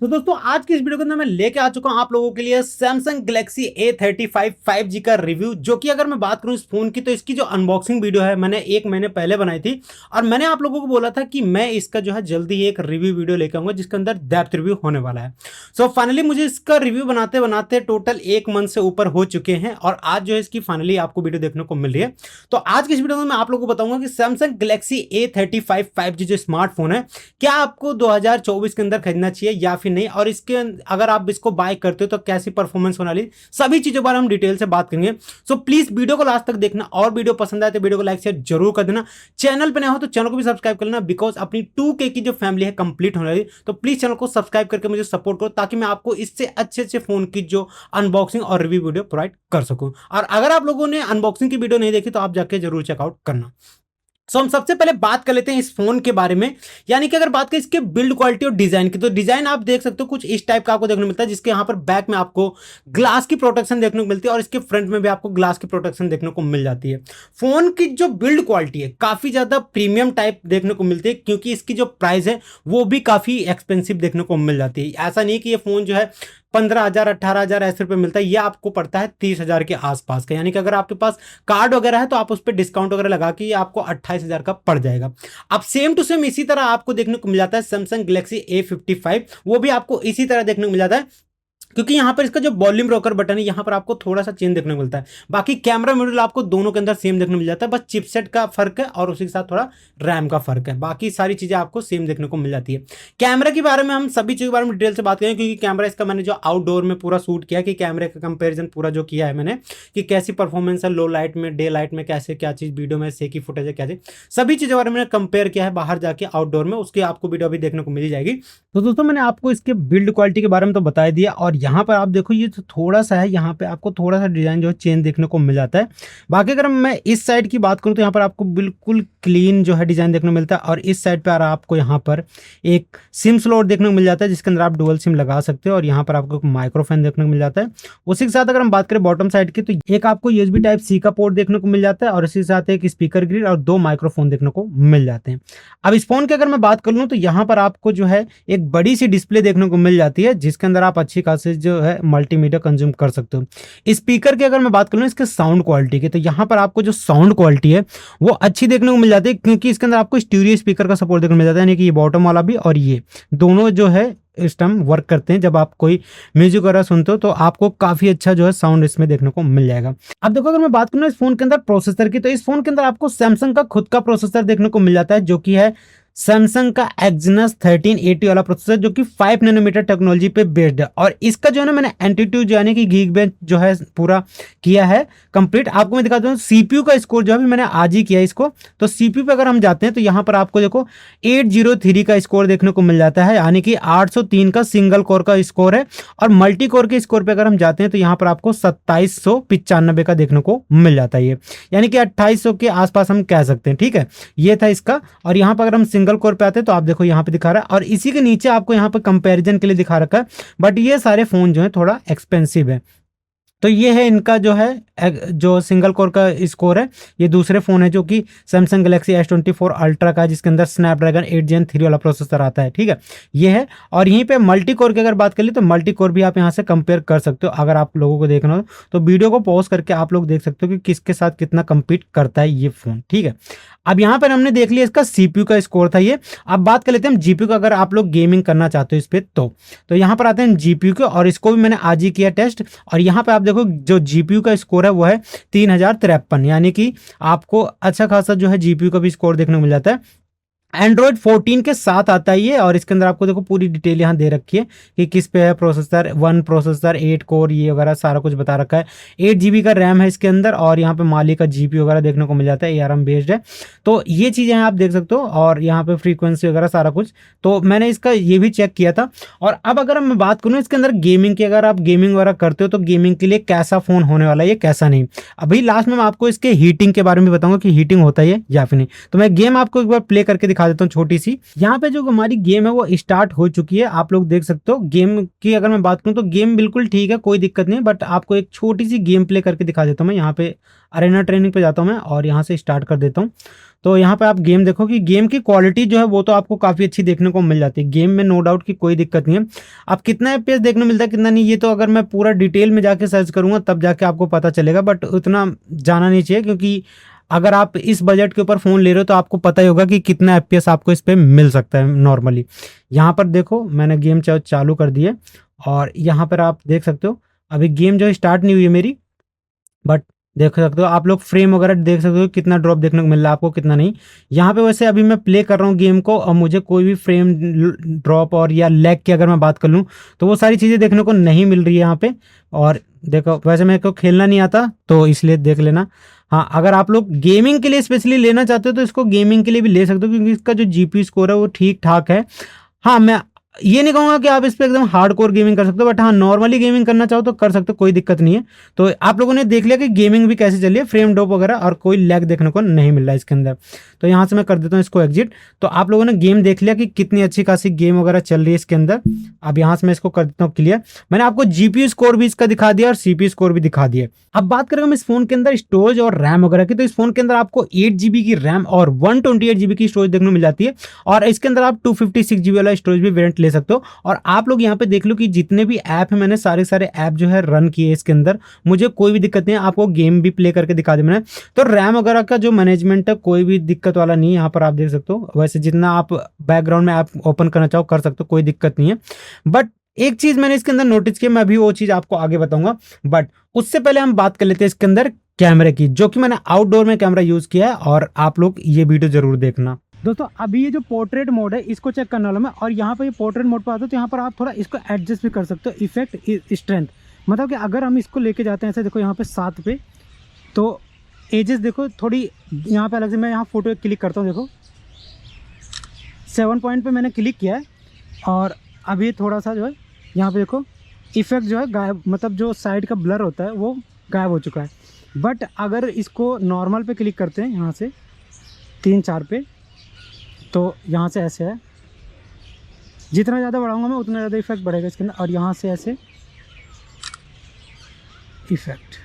तो दोस्तों आज की इस वीडियो के अंदर मैं लेके आ चुका हूं आप लोगों के लिए Samsung Galaxy A35 5G का रिव्यू। जो कि अगर मैं बात करूं इस फोन की तो इसकी जो अनबॉक्सिंग वीडियो है मैंने 1 महीने पहले बनाई थी और मैंने आप लोगों को बोला था कि मैं इसका जो है जल्दी ही एक रिव्यू वीडियो लेके आऊंगा जिसके अंदर डेप्थ रिव्यू होने वाला है। सो फाइनली मुझे इसका रिव्यू बनाते बनाते टोटल 1 मंथ से ऊपर हो चुके हैं और आज जो है इसकी फाइनली आपको वीडियो देखने को मिल रही है। तो आज की इस वीडियो में मैं आप लोगों को बताऊंगा कि Samsung Galaxy A35 5G जो स्मार्टफोन है क्या आपको 2024 के अंदर खरीदना चाहिए या फिर नहीं, और इसके अगर आप इसको बाय करते हो तो कैसी परफॉर्मेंस होने वाली, सभी चीजों पर हम डिटेल से बात करेंगे। सो प्लीज वीडियो को लास्ट तक देखना और वीडियो पसंद आए तो वीडियो को लाइक शेयर जरूर कर देना। चैनल पे नया हो तो चैनल को भी सब्सक्राइब कर लेना बिकॉज अपनी 2K की जो फैमिली है कंप्लीट होने वाली। तो प्लीज चैनल को सब्सक्राइब करके मुझे सपोर्ट करो ताकि मैं आपको इससे अच्छे अच्छे फोन की जो अनबॉक्सिंग और रिव्यू वीडियो प्रोवाइड कर सकूं। और अगर आप लोगों ने अनबॉक्सिंग की वीडियो नहीं देखी तो आप जाके जरूर चेकआउट करना। सो हम सबसे पहले बात कर लेते हैं इस फोन के बारे में, यानी कि अगर बात करें इसके बिल्ड क्वालिटी और डिजाइन की तो डिजाइन आप देख सकते हो कुछ इस टाइप का आपको देखने को मिलता है, जिसके यहां पर बैक में आपको ग्लास की प्रोटेक्शन देखने को मिलती है और इसके फ्रंट में भी आपको ग्लास की प्रोटेक्शन देखने को मिल जाती है। फोन की जो बिल्ड क्वालिटी है काफी ज्यादा प्रीमियम टाइप देखने को मिलती है क्योंकि इसकी जो प्राइस है वो भी काफी एक्सपेंसिव देखने को मिल जाती है। ऐसा नहीं कि ये फोन जो है 15,000 18,000 ऐसे रुपए मिलता है, ये आपको पड़ता है 30,000 के आसपास का, यानी कि अगर आपके पास कार्ड वगैरह है तो आप उस पर डिस्काउंट वगैरह लगा के ये आपको 28,000 का पड़ जाएगा। अब सेम टू सेम इसी तरह आपको देखने को मिल जाता है Samsung Galaxy A55, वो भी आपको इसी तरह देखने को मिल जाता है क्योंकि यहां पर इसका जो वॉल्यूम रॉकर बटन है यहां पर आपको थोड़ा सा चेंज देखने को मिलता है। बाकी कैमरा मॉड्यूल आपको दोनों के अंदर सेम देखने को मिल जाता है, बस चिपसेट का फर्क है और उसी के साथ थोड़ा रैम का फर्क है, बाकी सारी चीजें आपको सेम देखने को मिल जाती है। कैमरा के बारे में हम सभी चीजों के बारे में डिटेल से बात करें क्योंकि कैमरा इसका मैंने जो आउटडोर में पूरा शूट किया कि कैमरे का कंपेरिजन पूरा जो किया है मैंने कि कैसी परफॉर्मेंस है लो लाइट में डे लाइट में, कैसे क्या चीज वीडियो में से की फुटेज है, क्या चीज सभी चीजों के बारे में कंपेयर किया है बाहर जाके आउटडोर में, उसकी आपको वीडियो भी देखने को मिल जाएगी। तो दोस्तों मैंने आपको इसके बिल्ड क्वालिटी के बारे में तो बता दिया और यहाँ पर आप देखो ये तो थोड़ा सा है, यहाँ पे आपको थोड़ा सा डिजाइन जो है चेंज देखने को मिल जाता है। बाकी अगर मैं इस साइड की बात करूँ तो यहाँ पर आपको बिल्कुल क्लीन जो है डिजाइन देखने को मिलता है और इस साइड पर आपको यहाँ पर एक सिम स्लॉट देखने को मिल जाता है जिसके अंदर आप डुअल सिम लगा सकते हो और यहाँ पर आपको एक माइक्रोफोन देखने को मिल जाता है। उसी के साथ अगर हम बात करें बॉटम साइड की तो एक आपको USB टाइप C का पोर्ट देखने को मिल जाता है और इसी के साथ एक स्पीकर ग्रिल और 2 माइक्रोफोन देखने को मिल जाते हैं। अब इस फोन की अगर मैं बात कर लूँ तो यहाँ पर आपको जो है एक बड़ी सी डिस्प्ले देखने को मिल जाती है जिसके अंदर आप अच्छी खासी जो है मल्टीमीडिया कंज्यूम कर सकते हो। स्पीकर की अगर मैं बात करूं इसके साउंड क्वालिटी की तो यहाँ पर आपको जो साउंड क्वालिटी है वो अच्छी देखने को मिल जाती है क्योंकि इसके अंदर आपको स्टीरियो स्पीकर का सपोर्ट देखने को मिल जाता है, यानी कि ये बॉटम वाला भी और ये दोनों जो है इस टाइम वर्क करते हैं। जब आप कोई म्यूजिक वगैरह सुनते हो तो आपको काफी अच्छा जो है साउंड इसमें देखने को मिल जाएगा। अब देखो अगर मैं बात करूं इस फोन के अंदर प्रोसेसर की तो इस फोन के अंदर आपको सैमसंग का खुद का प्रोसेसर देखने को मिल जाता है जो कि है सैमसंग का Exynos 1380 वाला प्रोसेसर जो कि 5 नैनोमीटर टेक्नोलॉजी पे बेस्ड है और इसका जो है ना मैंने Antutu यानी कि Geekbench जो है पूरा किया है कंप्लीट। आपको मैं दिखाता हूँ CPU का स्कोर जो है मैंने आज ही किया इसको। तो CPU पे अगर हम जाते हैं तो यहाँ पर आपको देखो 803 का स्कोर देखने को मिल जाता है, यानी कि 803 का सिंगल कोर का स्कोर है और मल्टी कोर के स्कोर पे अगर हम जाते हैं तो यहाँ पर आपको 2795 का देखने को मिल जाता है, यानी कि 2800 के आसपास हम कह सकते हैं। ठीक है, ये था इसका। और यहाँ पर अगर हम सिंगल कोर पे आते हैं तो आप देखो यहाँ पे दिखा रहा है और इसी के नीचे आपको यहाँ पे कंपैरिजन के लिए दिखा रखा है, बट ये सारे फोन जो है थोड़ा एक्सपेंसिव है। तो ये है इनका जो है जो सिंगल कोर का स्कोर है। ये दूसरे फोन है जो कि Samsung Galaxy S24 Ultra का जिसके अंदर स्नैपड्रैगन 8 Gen 3 वाला प्रोसेसर आता है। ठीक है, ये है। और यहीं पे मल्टी कोर की अगर बात कर ली तो मल्टी कोर भी आप यहाँ से कंपेयर कर सकते हो। अगर आप लोगों को देखना हो तो वीडियो को पॉज करके आप लोग देख सकते हो कि किसके साथ कितना कम्पीट करता है ये फोन। ठीक है, अब यहाँ पर हमने देख लिया इसका CPU का स्कोर था ये। अब बात कर लेते हैं हम GPU का, अगर आप लोग गेमिंग करना चाहते हो इस पे तो यहाँ पर आते हैं GPU के और इसको भी मैंने आज ही किया टेस्ट और यहाँ पे आप देखो जो GPU का स्कोर है वो है 3053, यानी कि आपको अच्छा खासा जो है GPU का भी स्कोर देखने को मिल जाता है। एंड्रॉयड 14 के साथ आता है ये और इसके अंदर आपको देखो पूरी डिटेल यहाँ दे रखी है कि किस पे है प्रोसेसर, 1 प्रोसेसर 8 कोर ये वगैरह सारा कुछ बता रखा है। 8 GB का रैम है इसके अंदर और यहाँ पे माली का GPU वगैरह देखने को मिल जाता है, ARM बेस्ड है। तो ये चीज़ें आप देख सकते हो और यहाँ पे फ्रीक्वेंसी वगैरह सारा कुछ तो मैंने इसका ये भी चेक किया था। और अब अगर मैं बात करूँ इसके अंदर गेमिंग की, अगर आप गेमिंग वगैरह करते हो तो गेमिंग के लिए कैसा फ़ोन होने वाला है ये कैसा नहीं। अभी लास्ट में मैं आपको इसके हीटिंग के बारे में बताऊँगा कि हीटिंग होता है या फिर नहीं। तो मैं गेम आपको एक बार प्ले करके दिखा देता हूँ छोटी सी। यहाँ पे जो हमारी गेम है वो स्टार्ट हो चुकी है, आप लोग देख सकते हो। गेम की अगर मैं बात करूँ तो गेम बिल्कुल ठीक है, कोई दिक्कत नहीं है, बट आपको एक छोटी सी गेम प्ले करके दिखा देता हूँ मैं। यहाँ पे अरेना ट्रेनिंग पे जाता हूँ मैं और यहाँ से स्टार्ट कर देता हूँ। तो यहाँ पे आप गेम देखो कि गेम की क्वालिटी जो है वो तो आपको काफ़ी अच्छी देखने को मिल जाती है। गेम में नो डाउट की कोई दिक्कत नहीं है। अब कितना एफपीएस देखने मिलता है कितना नहीं, ये तो अगर मैं पूरा डिटेल में जाके सर्च करूँगा तब जाके आपको पता चलेगा, बट उतना जाना नहीं चाहिए, क्योंकि अगर आप इस बजट के ऊपर फ़ोन ले रहे हो तो आपको पता ही होगा कि कितना एफपीएस आपको इस पर मिल सकता है नॉर्मली। यहाँ पर देखो मैंने गेम चालू कर दी है और यहाँ पर आप देख सकते हो अभी गेम जो स्टार्ट नहीं हुई है मेरी, बट देख सकते हो आप लोग फ्रेम वगैरह देख सकते हो कितना ड्रॉप देखने को मिल रहा है आपको, कितना नहीं। यहाँ पे वैसे अभी मैं प्ले कर रहा हूँ गेम को और मुझे कोई भी फ्रेम ड्रॉप और या लैग की अगर मैं बात कर लूँ तो वो सारी चीज़ें देखने को नहीं मिल रही है यहाँ पे। और देखो वैसे मेरे को खेलना नहीं आता तो इसलिए देख लेना। हाँ, अगर आप लोग गेमिंग के लिए स्पेशली लेना चाहते हो तो इसको गेमिंग के लिए भी ले सकते हो, क्योंकि इसका जो जीपीयू स्कोर है वो ठीक ठाक है। हाँ, मैं ये नहीं कहूँगा कि आप इस पे एकदम हार्डकोर गेमिंग कर सकते हो, बट हाँ नॉर्मली गेमिंग करना चाहो तो कर सकते हो, कोई दिक्कत नहीं है। तो आप लोगों ने देख लिया कि गेमिंग भी कैसे चली है, फ्रेम ड्रॉप वगैरह और कोई लैग देखने को नहीं मिल रहा है इसके अंदर। तो यहाँ से मैं कर देता हूँ इसको एग्जिट। तो आप लोगों ने गेम देख लिया कि कितनी अच्छी खासी गेम वगैरह चल रही है इसके अंदर। अब यहाँ से मैं इसको कर देता हूँ क्लियर। मैंने आपको जीपीयू स्कोर भी इसका दिखा दिया और सीपीयू स्कोर भी दिखा दिया। अब बात करेंगे हम इस फोन के अंदर स्टोरेज और रैम वगैरह की, तो इस फोन के अंदर आपको 8GB की रैम और 128GB की स्टोरेज देखने को मिल जाती है, और इसके अंदर आप 256GB वाला स्टोरेज भी वेरिएंट ले सकते हो। और आप लोग यहाँ पे देख लो कि जितने भी ऐप है मैंने सारे ऐप जो है रन किए इसके अंदर, मुझे कोई भी दिक्कत नहीं है। आपको गेम भी प्ले करके दिखा दी मैंने। तो रैम वगैरह का जो मैनेजमेंट है कोई भी दिक्कत वाला नहीं है, यहाँ पर आप देख सकते हो। वैसे जितना आप बैकग्राउंड में ऐप ओपन करना चाहो कर सकते हो, कोई दिक्कत नहीं है। बट एक चीज मैंने इसके अंदर नोटिस किया, मैं अभी वो चीज आपको आगे बताऊंगा, बट उससे पहले हम बात कर लेते हैं इसके अंदर कैमरे की, जो कि मैंने आउटडोर में कैमरा यूज किया है, और आप लोग ये वीडियो जरूर देखना। दोस्तों अभी ये जो पोर्ट्रेट मोड है इसको चेक करने वाला मैं, और यहाँ पे ये पोर्ट्रेट मोड पर आता है तो यहाँ पर आप थोड़ा इसको एडजस्ट भी कर सकते हो, इफेक्ट स्ट्रेंथ। मतलब कि अगर हम इसको लेके जाते हैं ऐसे, देखो यहाँ पे 7 पे, तो एजेस देखो थोड़ी यहाँ पे अलग से, मैं यहाँ फोटो क्लिक करता हूँ, देखो 7 पॉइंट पे मैंने क्लिक किया है, और अभी थोड़ा सा जो है यहाँ पे देखो इफेक्ट जो है गायब, मतलब जो साइड का ब्लर होता है वो गायब हो चुका है। बट अगर इसको नॉर्मल पे क्लिक करते हैं यहाँ से 3-4 पे, तो यहाँ से ऐसे है, जितना ज़्यादा बढ़ाऊंगा मैं उतना ज़्यादा इफेक्ट बढ़ेगा इसके अंदर। और यहाँ से ऐसे इफेक्ट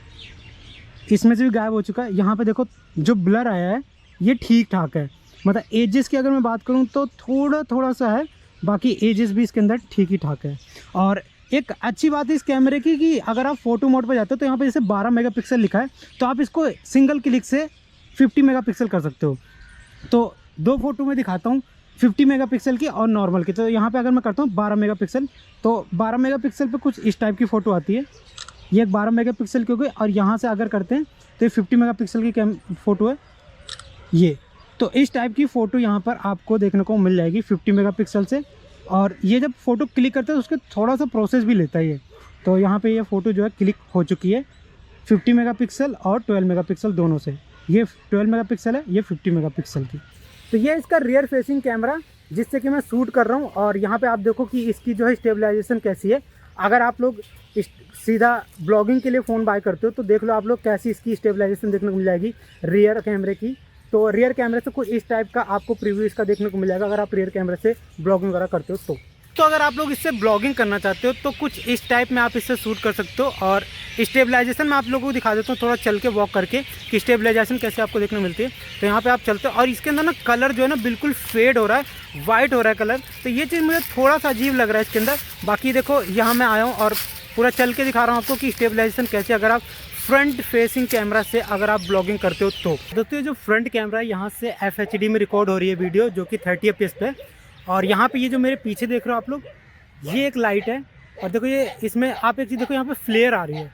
इसमें से भी गायब हो चुका है। यहाँ पे देखो जो ब्लर आया है ये ठीक ठाक है, मतलब एजेस की अगर मैं बात करूँ तो थोड़ा सा है, बाकी एजेस भी इसके अंदर ठीक ही ठाक है। और एक अच्छी बात है इस कैमरे की कि अगर आप फोटो मोड पर जाते हो तो यहाँ पे जैसे 12 मेगापिक्सल लिखा है, तो आप इसको सिंगल क्लिक से 50 मेगापिक्सल कर सकते हो। तो 2 फोटो में दिखाता हूँ, 50 मेगापिक्सल की और नॉर्मल की। तो यहाँ पे अगर मैं करता हूँ 12 मेगापिक्सल, तो 12 मेगापिक्सल पे कुछ इस टाइप की फ़ोटो आती है, ये एक 12 मेगापिक्सल की हो गई। और यहाँ से अगर करते हैं तो ये 50 मेगापिक्सल की फ़ोटो है ये। तो इस टाइप की फ़ोटो यहाँ पर आपको देखने को मिल जाएगी 50 मेगापिक्सल से। और ये जब फ़ोटो क्लिक करते हैं तो उसके थोड़ा सा प्रोसेस भी लेता है ये। तो यहाँ पे ये फ़ोटो जो है क्लिक हो चुकी है 50 मेगापिक्सल और 12 मेगापिक्सल दोनों से। ये 12 मेगापिक्सल है, ये 50 मेगापिक्सल की। तो ये इसका रियर फेसिंग कैमरा जिससे कि मैं शूट कर रहा हूँ। और यहाँ पे आप देखो कि इसकी जो है स्टेबलाइजेशन कैसी है। अगर आप लोग सीधा ब्लॉगिंग के लिए फ़ोन बाय करते हो तो देख लो आप लोग कैसी इसकी स्टेबलाइजेशन देखने को मिल जाएगी रियर कैमरे की। तो रियर कैमरे से कुछ इस टाइप का आपको प्रीव्यू इसका देखने को मिल जाएगा अगर आप रियर कैमरे से ब्लॉगिंग वगैरह करते हो तो अगर आप लोग इससे ब्लॉगिंग करना चाहते हो तो कुछ इस टाइप में आप इससे शूट कर सकते हो। और स्टेबलाइजेशन मैं आप लोगों को दिखा देता हूँ थोड़ा चल के वॉक करके कि स्टेबलाइजेशन कैसे आपको देखने मिलती है। तो यहाँ पे आप चलते हो और इसके अंदर ना कलर जो है ना बिल्कुल फेड हो रहा है, वाइट हो रहा है कलर। तो ये चीज़ मुझे थोड़ा सा अजीब लग रहा है इसके अंदर। बाकी देखो यहाँ मैं आया हूँ और पूरा चल के दिखा रहा हूँ आपको कि स्टेबलाइजेशन कैसे अगर आप फ्रंट फेसिंग कैमरा से अगर आप ब्लॉगिंग करते हो तो। दोस्तों जो फ्रंट कैमरा है यहाँ से FHD में रिकॉर्ड हो रही है वीडियो जो कि 30 FPS पे। और यहाँ पे ये जो मेरे पीछे देख रहे हो आप लोग, ये एक लाइट है। और देखो ये इसमें आप एक चीज़ देखो, यहाँ पे फ्लेयर आ रही है।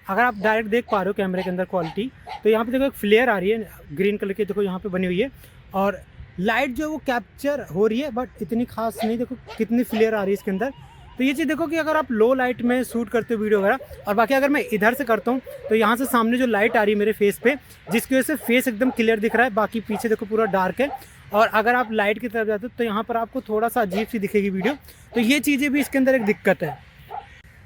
अगर आप डायरेक्ट देख पा रहे हो कैमरे के अंदर क्वालिटी, तो यहाँ पे देखो एक फ्लेयर आ रही है ग्रीन कलर की, देखो यहाँ पे बनी हुई है। और लाइट जो है वो कैप्चर हो रही है बट इतनी खास नहीं, देखो कितनी फ्लेयर आ रही है इसके अंदर। तो ये चीज़ देखो कि अगर आप लो लाइट में शूट करते हो वीडियो वगैरह। और बाकी अगर मैं इधर से करता हूँ तो यहाँ से सामने जो लाइट आ रही है मेरे फेस पे, जिसकी वजह से फेस एकदम क्लियर दिख रहा है, बाकी पीछे देखो पूरा डार्क है। और अगर आप लाइट की तरफ जाते हो तो यहाँ पर आपको थोड़ा सा अजीब सी दिखेगी वीडियो। तो ये चीज़ें भी इसके अंदर एक दिक्कत है।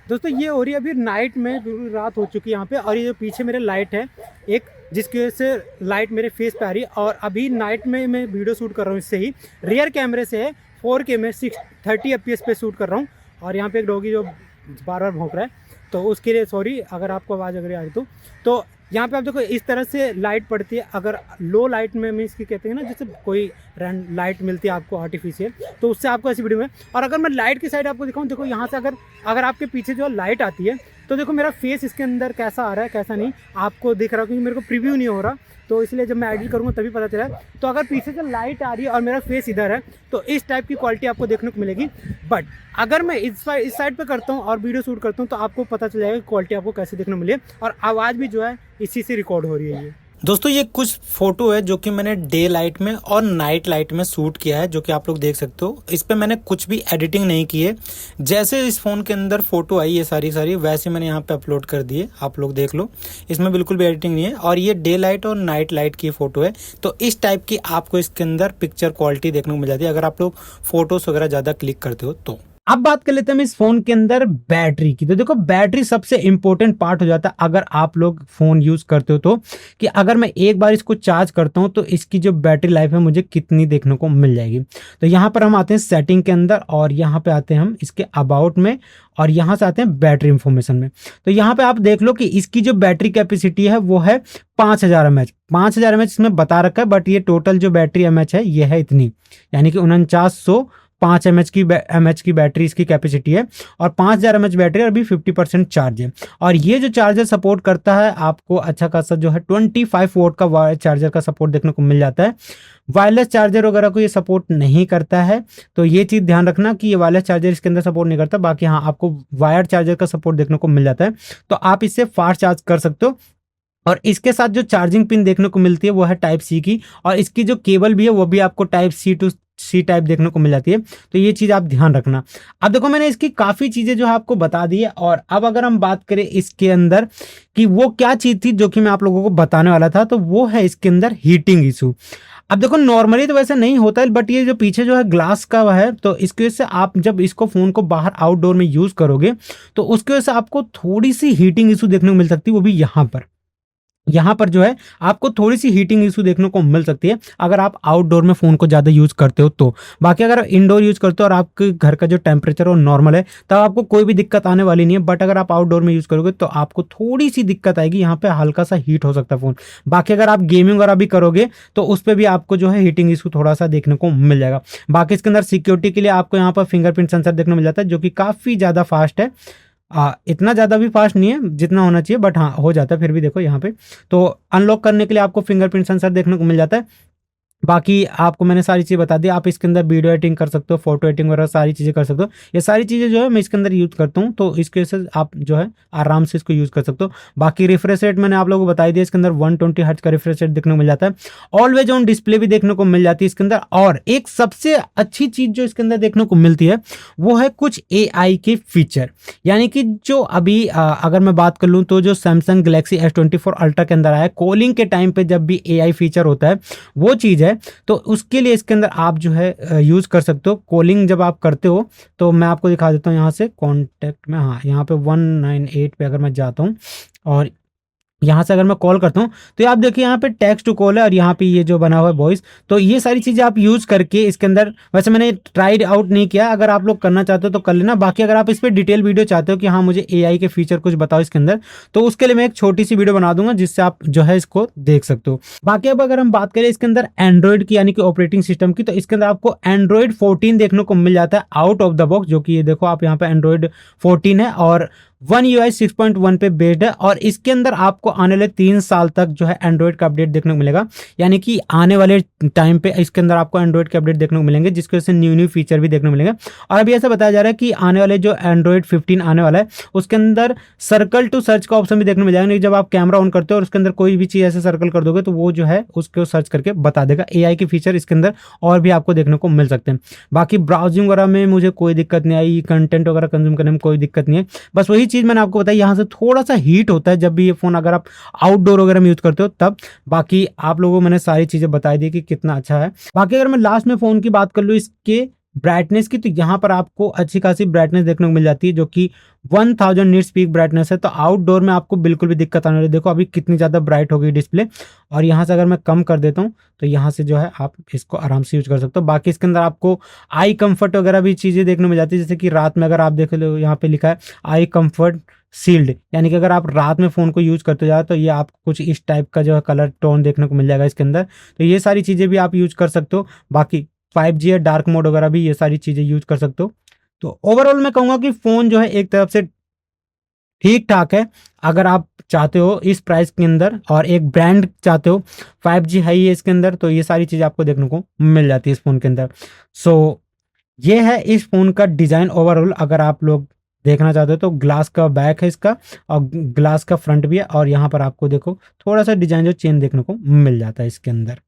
दोस्तों ये हो रही है अभी नाइट में, रात हो चुकी है यहाँ पे। और ये जो पीछे मेरे लाइट है एक जिसकी वजह से लाइट मेरे फेस पे आ रही है। और अभी नाइट में मैं वीडियो शूट कर रहा हूँ इससे ही, रियर कैमरे से है, 4K में 630 FPS पे शूट कर रहा हूँ। और यहाँ पे एक डॉगी जो बार बार भौंक रहा है, तो उसके लिए सॉरी अगर आपको आवाज़ अगर आ रही तो यहाँ पे आप देखो इस तरह से लाइट पड़ती है। अगर लो लाइट में मीन्स की कहते हैं ना, जैसे कोई लाइट मिलती है आपको आर्टिफिशियल, तो उससे आपको ऐसी वीडियो में। और अगर मैं लाइट की साइड आपको दिखाऊँ, देखो यहाँ से अगर आपके पीछे जो लाइट आती है, तो देखो मेरा फेस इसके अंदर कैसा आ रहा है कैसा नहीं आपको दिख रहा है, क्योंकि मेरे को प्रीव्यू नहीं हो रहा, तो इसलिए जब मैं एडिट करूँगा तभी पता चला है। तो अगर पीछे से लाइट आ रही है और मेरा फेस इधर है, तो इस टाइप की क्वालिटी आपको देखने को मिलेगी। बट अगर मैं इस साइड पे करता हूँ और वीडियो शूट करता हूँ, तो आपको पता चल जाएगा क्वालिटी आपको कैसे देखने को मिली है। और आवाज़ भी जो है इसी से रिकॉर्ड हो रही है ये। दोस्तों ये कुछ फोटो है जो कि मैंने डे लाइट में और नाइट लाइट में शूट किया है, जो कि आप लोग देख सकते हो। इस पे मैंने कुछ भी एडिटिंग नहीं की है, जैसे इस फोन के अंदर फोटो आई है सारी वैसे मैंने यहाँ पे अपलोड कर दी है। आप लोग देख लो, इसमें बिल्कुल भी एडिटिंग नहीं है। और ये डे लाइट और नाइट लाइट की फोटो है, तो इस टाइप की आपको इसके अंदर पिक्चर क्वालिटी देखने को मिल जाती है अगर आप लोग फोटोज वगैरह ज्यादा क्लिक करते हो तो। अब बात कर लेते हैं इस फोन के अंदर बैटरी की। तो देखो बैटरी सबसे इंपॉर्टेंट पार्ट हो जाता है अगर आप लोग फोन यूज करते हो, तो कि अगर मैं एक बार इसको चार्ज करता हूं तो इसकी जो बैटरी लाइफ है मुझे कितनी देखने को मिल जाएगी। तो यहाँ पर हम आते हैं सेटिंग के अंदर, और यहाँ पे आते हैं हम इसके अबाउट में, और यहाँ से आते हैं बैटरी इंफॉर्मेशन में। तो यहाँ पे आप देख लो कि इसकी जो बैटरी कैपेसिटी है वो है 5000 mAh। 5000 mAh इसमें बता रखा है, बट ये टोटल जो बैटरी mAh है ये है इतनी, यानी कि 4905 mAh की बैटरी इसकी कैपेसिटी है। और 5000 mAh बैटरी और अभी 50% चार्ज है। और ये जो चार्जर सपोर्ट करता है आपको अच्छा खासा जो है 25 वोल्ट का वायर चार्जर का सपोर्ट देखने को मिल जाता है। वायरलेस चार्जर वगैरह को ये सपोर्ट नहीं करता है, तो ये चीज़ ध्यान रखना कि ये वायरलेस चार्जर इसके अंदर सपोर्ट नहीं करता। बाकी हाँ, आपको वायर चार्जर का सपोर्ट देखने को मिल जाता है, तो आप इससे फास्ट चार्ज कर सकते हो। और इसके साथ जो चार्जिंग पिन देखने को मिलती है वो है टाइप सी की, और इसकी जो केबल भी है वो भी आपको type C to C type देखने को मिल जाती है। तो ये चीज़ आप ध्यान रखना। अब देखो मैंने इसकी काफ़ी चीज़ें जो है आपको बता दी है, और अब अगर हम बात करें इसके अंदर कि वो क्या चीज़ थी जो कि मैं आप लोगों को बताने वाला था, तो वो है इसके अंदर हीटिंग इशू। अब देखो नॉर्मली तो वैसे नहीं होता है, बट ये जो पीछे जो है ग्लास का है, तो इसकी वजह से आप जब इसको फ़ोन को बाहर आउटडोर में यूज़ करोगे तो उसकी वजह से आपको थोड़ी सी हीटिंग इशू देखने को मिल सकती है, वो भी यहाँ पर जो है आपको थोड़ी सी हीटिंग इशू देखने को मिल सकती है अगर आप आउटडोर में फ़ोन को ज़्यादा यूज़ करते हो तो। बाकी अगर इंडोर यूज़ करते हो और आपके घर का जो टेम्परेचर वो नॉर्मल है, तब आपको कोई भी दिक्कत आने वाली नहीं है। बट अगर आप आउटडोर में यूज़ करोगे तो आपको थोड़ी सी दिक्कत आएगी, यहाँ पे हल्का सा हीट हो सकता है फ़ोन। बाकी अगर आप गेमिंग वगैरह भी करोगे तो उस पर भी आपको जो है हीटिंग इशू थोड़ा सा देखने को मिल जाएगा। बाकी इसके अंदर सिक्योरिटी के लिए आपको यहाँ पर फिंगरप्रिंट सेंसर देखने को मिल जाता है, जो कि काफ़ी ज़्यादा फास्ट है। इतना ज़्यादा भी फास्ट नहीं है जितना होना चाहिए, बट हाँ हो जाता है फिर भी। देखो यहाँ पे तो अनलॉक करने के लिए आपको फिंगरप्रिंट सेंसर देखने को मिल जाता है। बाकी आपको मैंने सारी चीज़ बता दी। आप इसके अंदर वीडियो एडिटिंग कर सकते हो, फोटो एडिटिंग वगैरह सारी चीज़ें कर सकते हो। ये सारी चीज़ें जो है मैं इसके अंदर यूज़ करता हूँ, तो इसके वजह से आप जो है आराम से इसको यूज़ कर सकते हो। बाकी रिफ्रेश रेट मैंने आप लोगों को बताई दिया, इसके अंदर 120 हर्ट्ज का रिफ्रेश रेट देखने को मिल जाता है। ऑलवेज ऑन डिस्प्ले भी देखने को मिल जाती है इसके अंदर। और एक सबसे अच्छी चीज़ जो इसके अंदर देखने को मिलती है वो है कुछ AI के फीचर, यानी कि जो अभी अगर मैं बात कर लूँ तो जो सैमसंग गैलेक्सी S24 अल्ट्रा के अंदर आया है, कॉलिंग के टाइम पे जब भी AI फीचर होता है वो चीज़ है, तो उसके लिए इसके अंदर आप जो है यूज़ कर सकते हो। कॉलिंग जब आप करते हो तो मैं आपको दिखा देता हूँ यहाँ से कॉन्टैक्ट में। हाँ, यहाँ पे 198 पे अगर मैं जाता हूँ और यहाँ से अगर मैं कॉल करता हूँ तो आप देखिए यहाँ पे टेक्स्ट टू कॉल है, और यहाँ पे ये जो बना हुआ है वॉइस। तो ये सारी चीज़ें आप यूज़ करके इसके अंदर, वैसे मैंने ट्राइड आउट नहीं किया, अगर आप लोग करना चाहते हो तो कर लेना। बाकी अगर आप इस पर डिटेल वीडियो चाहते हो कि हाँ मुझे AI के फीचर कुछ बताओ इसके अंदर, तो उसके लिए मैं एक छोटी सी वीडियो बना दूंगा जिससे आप जो है इसको देख सकते हो। बाकी अब अगर हम बात करें इसके अंदर एंड्रॉइड की, यानी कि ऑपरेटिंग सिस्टम की, तो इसके अंदर आपको एंड्रॉइड 14 देखने को मिल जाता है आउट ऑफ द बॉक्स, जो कि ये देखो आप यहाँ पे एंड्रॉइड 14 है और One UI 6.1 पे बेस्ड है। और इसके अंदर आपको आने वाले 3 साल तक जो है एंड्रॉइड का अपडेट देखने को मिलेगा, यानी कि आने वाले टाइम पे इसके अंदर आपको एंड्रॉइड के अपडेट देखने को मिलेंगे, जिसकी वजह से न्यू फीचर भी देखने को मिलेंगे। और अभी ऐसा बताया जा रहा है कि आने वाले जो एंड्रॉइड 15 आने वाला है उसके अंदर सर्कल टू सर्च का ऑप्शन भी देखने को मिल जाएगा। जब आप कैमरा ऑन करते हो और उसके अंदर कोई भी चीज़ ऐसे सर्कल कर दोगे तो वो जो है उसको सर्च करके बता देगा। AI के फीचर इसके अंदर और भी आपको देखने को मिल सकते हैं। बाकी ब्राउजिंग वगैरह में मुझे कोई दिक्कत नहीं आई, कंटेंट वगैरह कंज्यूम करने में कोई दिक्कत नहीं है। बस वही चीज़ मैंने आपको बताई, यहाँ से थोड़ा सा हीट होता है जब भी ये फ़ोन अगर आप आउटडोर वगैरह में यूज़ करते हो तब। बाकी आप लोगों को मैंने सारी चीज़ें बताई दी कि कितना अच्छा है। बाकी अगर मैं लास्ट में फ़ोन की बात कर लूँ, इसके ब्राइटनेस की, तो यहाँ पर आपको अच्छी खासी ब्राइटनेस देखने को मिल जाती है जो कि 1000 निट्स पीक ब्राइटनेस है। तो आउटडोर में आपको बिल्कुल भी दिक्कत आने वाली, देखो अभी कितनी ज़्यादा ब्राइट हो गई डिस्प्ले। और यहाँ से अगर मैं कम कर देता हूँ तो यहाँ से जो है आप इसको आराम से यूज कर सकते हो। बाकी इसके अंदर आपको आई कंफर्ट वगैरह भी चीज़ें देखने को मिल जाती है, जैसे कि रात में अगर आप देख लो यहाँ पे लिखा है आई कंफर्ट सील्ड, यानी कि अगर आप रात में फ़ोन को यूज़ करते जाओ तो ये आपको कुछ इस टाइप का जो है कलर टोन देखने को मिल जाएगा इसके अंदर। तो ये सारी चीज़ें भी आप यूज कर सकते हो। बाकी 5G है, डार्क मोड वगैरह भी, ये सारी चीज़ें यूज कर सकते हो। तो ओवरऑल मैं कहूँगा कि फ़ोन जो है एक तरफ से ठीक ठाक है। अगर आप चाहते हो इस प्राइस के अंदर और एक ब्रांड चाहते हो, 5G है ये इसके अंदर, तो ये सारी चीज़ें आपको देखने को मिल जाती है इस फ़ोन के अंदर। सो ये है इस फ़ोन का डिज़ाइन ओवरऑल। अगर आप लोग देखना चाहते हो तो ग्लास का बैक है इसका और ग्लास का फ्रंट भी है, और यहाँ पर आपको देखो थोड़ा सा डिज़ाइन जो चेंज देखने को मिल जाता है इसके अंदर।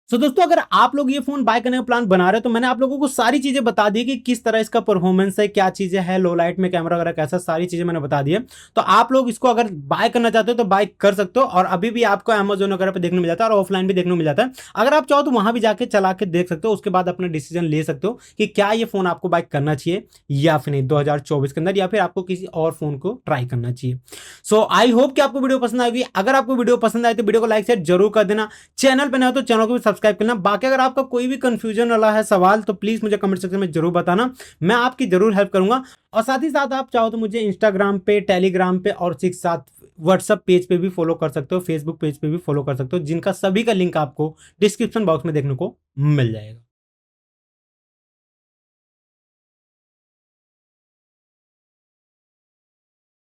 सो दोस्तों, अगर आप लोग ये फोन बाय करने का प्लान बना रहे हो तो मैंने आप लोगों को सारी चीजें बता दी कि किस तरह इसका परफॉर्मेंस है, क्या चीजें है, लो लाइट में कैमरा वगैरह कैसा, सारी चीजें मैंने बता दी है। तो आप लोग इसको अगर बाय करना चाहते हो तो बाय कर सकते हो, और अभी भी आपको अमेजोन वगैरह पे देखने मिल जाता है और ऑफलाइन भी देखने को मिल जाता है। अगर आप चाहो तो वहां भी जाके चला के देख सकते हो, उसके बाद अपना डिसीजन ले सकते हो कि क्या ये फोन आपको बाय करना चाहिए या फिर नहीं 2024 के अंदर, या फिर आपको किसी और फोन को ट्राई करना चाहिए। सो आई होप कि आपको वीडियो पसंद आएगी। अगर आपको वीडियो पसंद आए तो वीडियो को लाइक शेयर जरूर कर देना। चैनल पे नए हो तो चैनल को भी सब्सक्राइब करना। बाकी अगर आपका कोई भी कंफ्यूजन वाला है सवाल तो प्लीज मुझे कमेंट सेक्शन में जरूर बताना, मैं आपकी जरूर हेल्प करूंगा। और साथ ही साथ आप चाहो तो मुझे इंस्टाग्राम पे, टेलीग्राम पे और साथ व्हाट्सएप पेज पे भी फॉलो कर सकते हो, फेसबुक पेज पे भी फॉलो कर सकते हो, जिनका सभी का लिंक आपको डिस्क्रिप्शन बॉक्स में देखने को मिल जाएगा।